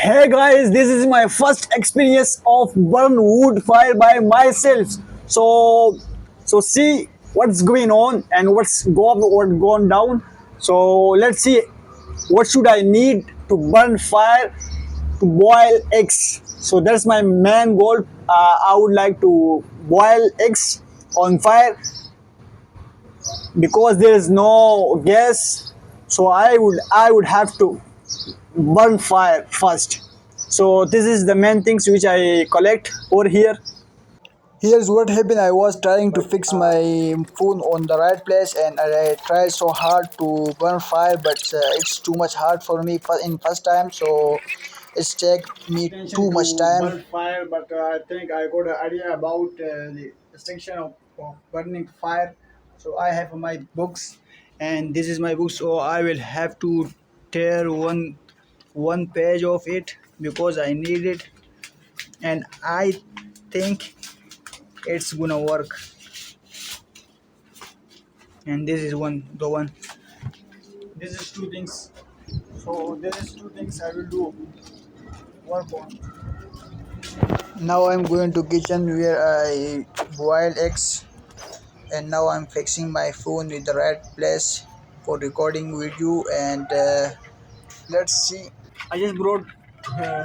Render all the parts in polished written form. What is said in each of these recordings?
Hey guys, this is my first experience of burn wood fire by myself. So, so see what's going on and what gone down. So let's see what should I need to burn fire to boil eggs. So that's my main goal. I would like to boil eggs on fire because there is no gas. So I would have to burn fire first. So this is the main things which I collect over here. Here's what happened. I was trying to fix my phone on the right place, and I tried so hard to burn fire, but it's too much hard for me in first time. So it's take me Intention too to much time. burn fire, but I think I got an idea about the section of burning fire. So I have my books, and this is my book. So I will have to tear one page of it because I need it, and I think it's gonna work. And this is the one. This is two things. So this is two things I will do work on. Now I'm going to kitchen where I boil eggs, and now I'm fixing my phone with the right place for recording video. And let's see. I just brought uh,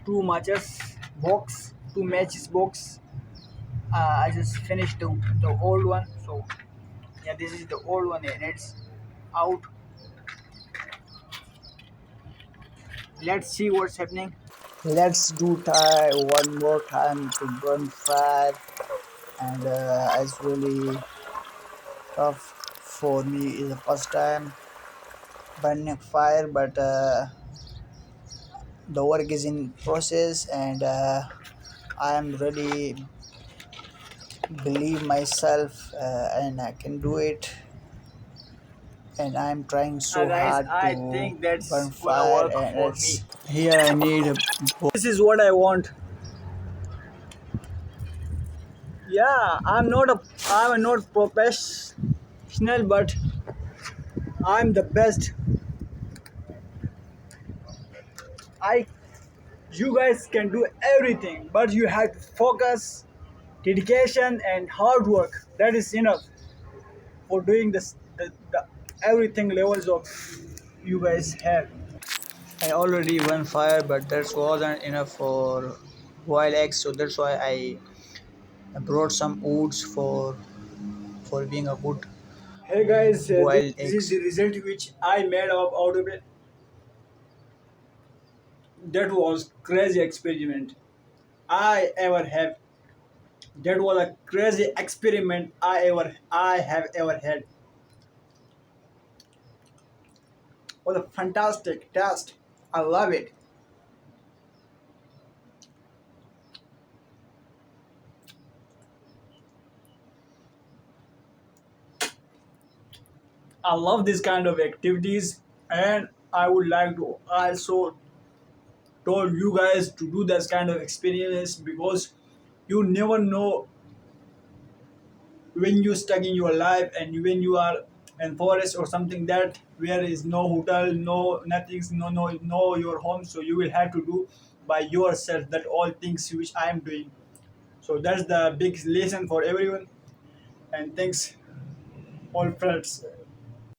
two matches box, two matches box. I just finished the old one. So yeah, this is the old one and it's out. Let's see what's happening. Let's do try one more time to burn fire, and it's really tough for me. Is the first time burning fire, but the work is in process, and I am really believe myself, and I can do it. And I'm trying so Guys, hard I to think that's burn gonna fire, work and for me. it's here. I need a This is what I want. Yeah, I'm not professional, but I'm the best. I You guys can do everything, but you have to focus, dedication, and hard work. That is enough for doing the everything levels of you guys have. I already won fire, but that wasn't enough for boiled eggs, so that's why I brought some oats for being a good Hey guys, boiled this is eggs. the result which I made out of it. That was crazy experiment I ever have. That was a crazy experiment I have ever had. It was a fantastic test. I love it. I love this kind of activities, and I would like to also told you guys to do this kind of experience because you never know when you're stuck in your life and when you are in forest or something that where is no hotel, no nothing, no your home, so you will have to do by yourself that all things which I am doing. So that's the big lesson for everyone, and thanks all friends.